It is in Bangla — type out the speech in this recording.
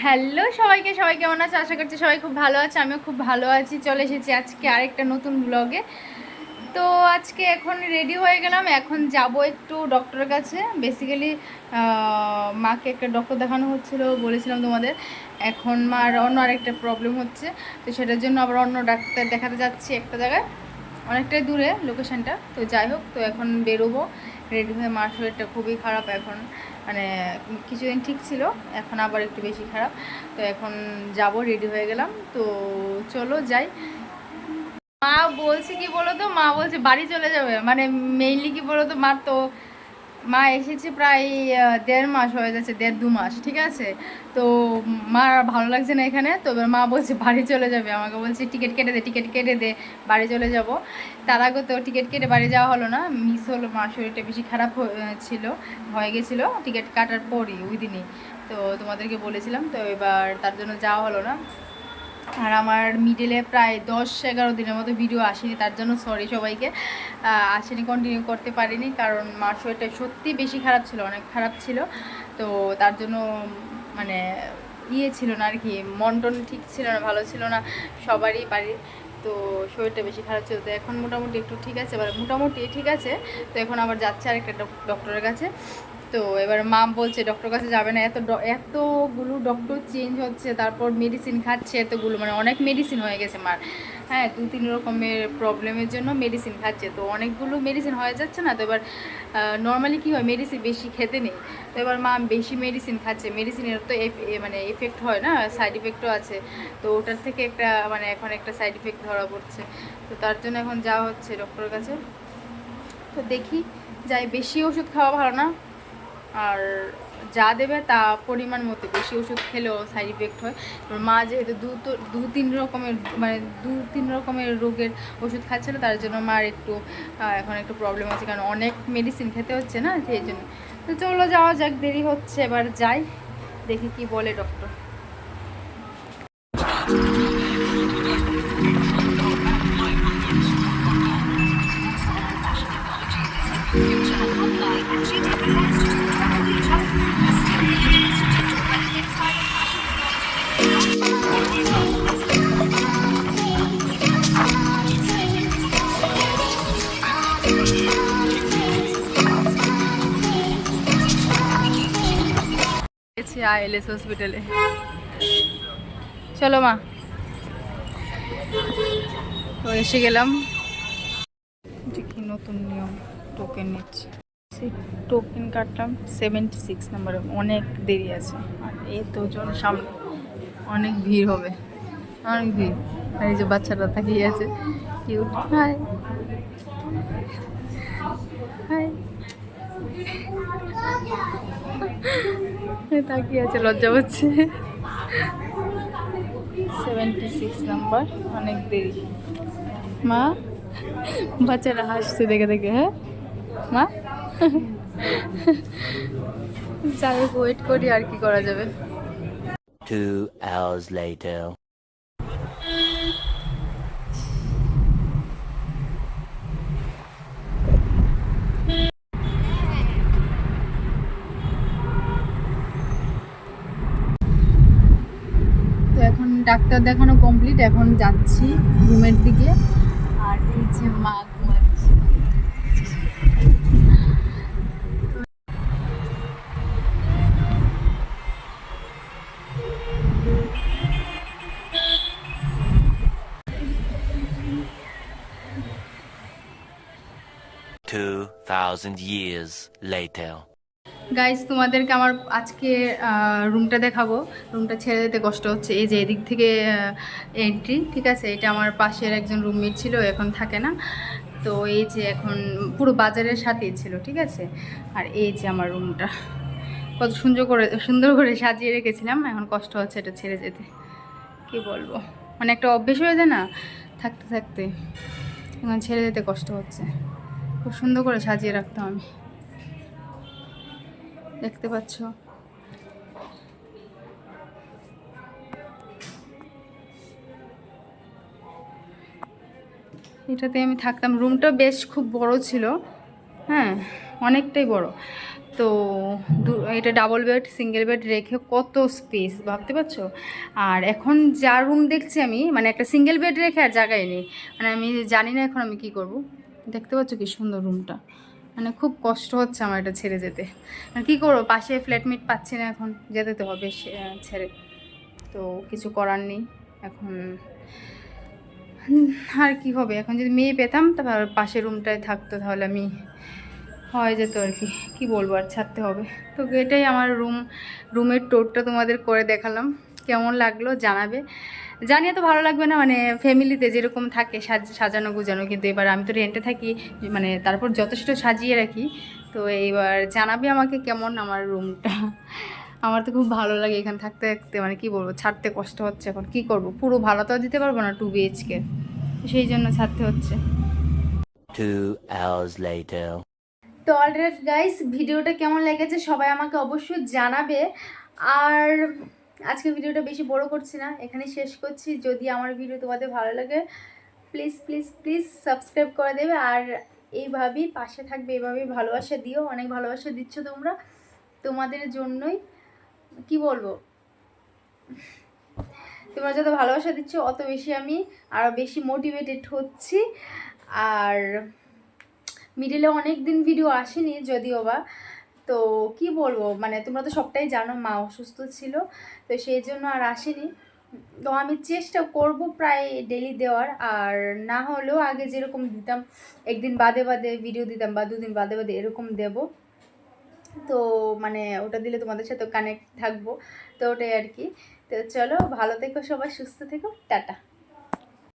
হ্যালো সবাইকে, সবাই কেমন আছে? আশা করছি সবাই খুব ভালো আছে, আমিও খুব ভালো আছি। চলে এসেছি আজকে আরেকটা নতুন ব্লগে। তো আজকে এখন রেডি হয়ে গেলাম, এখন যাব একটু ডক্টরের কাছে। বেসিক্যালি মাকে একটা ডক্টর দেখানো হচ্ছিলো, বলেছিলাম তোমাদের। এখন মার অন্য আরেকটা প্রবলেম হচ্ছে, তো সেটার জন্য আবার অন্য ডাক্তার দেখাতে যাচ্ছি একটা জায়গায়, অনেকটাই দূরে লোকেশানটা। তো যাই হোক, তো এখন বেরোবো রেডি হয়ে। মার শরীরটা খুবই খারাপ এখন, মানে কিছুদিন ঠিক ছিল, এখন আবার একটু বেশি খারাপ। তো এখন যাব, রেডি হয়ে গেলাম, তো চলো যাই। মা বলছে কি বলো তো, মা বলছে বাড়ি চলে যাবে, মানে মেইনলি কি বলো তো, মার তো মা এসেছে প্রায় 1.5 মাস হয়ে যাচ্ছে, 1.5-2 মাস, ঠিক আছে। তো মার ভালো লাগছে না এখানে, তো এবার মা বলছে বাড়ি চলে যাবে। আমাকে বলছে টিকিট কেটে দে, টিকিট কেটে দে, বাড়ি চলে যাব। তার আগে তো টিকিট কেটে বাড়ি যাওয়া হলো না, মিস হলো। মার শরীরটা বেশি খারাপ ছিল, হয়ে গেছিলো টিকিট কাটার পরই, ওই দিনই তো তোমাদেরকে বলেছিলাম। তো এবার তার জন্য যাওয়া হলো না। আর আমার মিডলে প্রায় 10-11 দিনের মতো ভিডিও আসেনি, তার জন্য সরি সবাইকে। আসেনি, কন্টিনিউ করতে পারিনি, কারণ মার শরীরটা সত্যি বেশি খারাপ ছিল, অনেক খারাপ ছিল। তো তার জন্য মানে ছিল না আর কি, মন টন ঠিক ছিল না, ভালো ছিল না সবারই বাড়ির। তো শরীরটা বেশি খারাপ ছিল, তো এখন মোটামুটি একটু ঠিক আছে, এবার মোটামুটি ঠিক আছে। তো এখন আবার যাচ্ছে আরেকটা ডক্টরের কাছে। তো এবার মা বলছে ডক্টর কাছে যাবে না, এতগুলো ডক্টর চেঞ্জ হচ্ছে, তারপর মেডিসিন খাচ্ছে এতগুলো, মানে অনেক মেডিসিন হয়ে গেছে মার। হ্যাঁ, 2-3 রকমের প্রবলেমের জন্য মেডিসিন খাচ্ছে, তো অনেকগুলো মেডিসিন হয়ে যাচ্ছে না। তো এবার নর্মালি কী হয়, মেডিসিন বেশি খেতে নেই। তো এবার মা বেশি মেডিসিন খাচ্ছে, মেডিসিনের তো মানে এফেক্ট হয় না, সাইড ইফেক্টও আছে। তো ওটার থেকে একটা মানে এখন একটা সাইড ইফেক্ট ধরা পড়ছে। তো তার জন্য এখন যাওয়া হচ্ছে ডক্টরের কাছে। তো দেখি যাই, বেশি ওষুধ খাওয়া ভালো না। আর যা দেবে তা পরিমাণ মতো, বেশি ওষুধ খেলেও সাইড ইফেক্ট হয়। মা যেহেতু দু-তিন রকমের মানে 2-3 রকমের রোগের ওষুধ খাচ্ছিলো, তার জন্য মার একটু এখন একটু প্রবলেম আছে, কারণ অনেক মেডিসিন খেতে হচ্ছে না, সেই জন্য। তো চলো যাওয়া যাক, দেরি হচ্ছে, এবার যাই, দেখি কি বলে ডক্টর। আইএলএস হসপিটালে, চলো মা। তো এসে গেলাম। দেখি নতুন নিয়ম, টোকেন নিচ্ছে। সেই টোকেন কাটলাম 76 নাম্বারে, অনেক দেরি আছে। আর এই তো জন সামনে, অনেক ভিড় হবে, অনেক ভিড়। আর এই যে বাচ্চাটা তাকিয়ে আছে, কিউট। হাই হাই, তাকিয়ে আছে, লজ্জা পাচ্ছে। 76 নাম্বার, অনেক দেরি। মা, বাচ্চারা হাসছে দেখে দেখে। হ্যাঁ মা, যাই হোক, ওয়েট করি, আর কি করা যাবে। 2 hours later. তো এখন ডাক্তার দেখানো কমপ্লিট, এখন যাচ্ছি রুমের দিকে। আর এই যে মা ঘুমাচ্ছে। 2,000 years later. গাইস, তোমাদেরকে আমার আজকে রুমটা দেখাবো। রুমটা ছেড়ে দিতে কষ্ট হচ্ছে, এই যে এদিক থেকে এন্ট্রি, ঠিক আছে। এটা আমার পাশের একজন রুমমেট ছিল, এখন থাকে না। তো এই যে এখন পুরো বাজারের সাথেই ছিল, ঠিক আছে। আর এই যে আমার রুমটা কত সুন্দর করে সাজিয়ে রেখেছিলাম, এখন কষ্ট হচ্ছে এটা ছেড়ে যেতে। কি বলবো, মানে একটা অভ্যেস হয়ে যায় না থাকতে থাকতে, এখন ছেড়ে যেতে কষ্ট হচ্ছে। খুব সুন্দর করে সাজিয়ে রাখতাম আমি, দেখতে পাচ্ছ। এটাতে আমি থাকতাম, রুমটা বেশ খুব বড় ছিল, হ্যাঁ, অনেকটাই বড়। তো এটা ডাবল বেড সিঙ্গেল বেড রেখে কত স্পেস ভাবতে পারছো। আর এখন যা রুম দেখছি আমি, মানে একটা সিঙ্গেল বেড রেখে আর জায়গায় নেই, মানে আমি জানি না এখন আমি কি করব। দেখতে পাচ্ছ কি সুন্দর রুমটা, মানে খুব কষ্ট হচ্ছে আমার এটা ছেড়ে যেতে। আর কী করবো, পাশে ফ্ল্যাটমেট পাচ্ছি না, এখন যেতে তো হবে ছেড়ে, তো কিছু করার নেই এখন। আর কি হবে, এখন যদি মেয়ে পেতাম তারপর পাশের রুমটায় থাকতো তাহলে আমি হয়ে যেত আর কি। কী বলবো, আর ছাড়তে হবে। তো এটাই আমার রুমের টোরটা তোমাদের করে দেখালাম, কেমন লাগলো জানাবে। জানিয়ে তো ভালো লাগবে না, মানে ফ্যামিলিতে যেরকম থাকে সাজানো গুজানো, কিন্তু এবার আমি তো রেন্টে থাকি, মানে তারপর যথেষ্ট সাজিয়ে রাখি। তো এইবার জানাবে আমাকে কেমন আমার রুমটা। আমার তো খুব ভালো লাগে এখানে থাকতে থাকতে, মানে কি বলবো, ছাড়তে কষ্ট হচ্ছে। এখন কি করব, পুরো ভাড়া তো আর দিতে পারবো না 2 BHK, সেই জন্য ছাড়তে হচ্ছে। 2 hours later. তো অলরাইট গাইস, ভিডিওটা কেমন লেগেছে সবাই আমাকে অবশ্যই জানাবে। আর আজকে ভিডিওটা বেশি বড় করছি না, এখানে শেষ করছি। যদি আমার ভিডিও তোমাদের ভালো লাগে প্লিজ প্লিজ প্লিজ সাবস্ক্রাইব করে দেবে, আর এইভাবেই পাশে থাকবে, এইভাবেই ভালোবাসা দিও। অনেক ভালোবাসা দিচ্ছ তোমরা, তোমাদের জন্যই। কি বলবো, তোমরা যত ভালোবাসা দিচ্ছ অত বেশি আমি আরও বেশি মোটিভেটেড হচ্ছি। আর মিডিলে অনেক দিন ভিডিও আসেনি যদিও বা, তো কি বলবো, মানে তোমরা তো সবটাই জানো, মা অসুস্থ ছিল, তো সেই জন্য আর আসেনি। তো আমি চেষ্টা করব প্রায় ডেলি দেওয়ার, আর না হলেও আগে যেরকম দিতাম, একদিন বাদে বাদে ভিডিও দিতাম বা 2 দিন বাদে বাদে এরকম দেব। তো মানে ওটা দিলে তোমাদের সাথে কানেক্ট থাকবো, তো ওটাই আর কি। তো চলো, ভালো থেকো সবাই, সুস্থ থেকো, টাটা।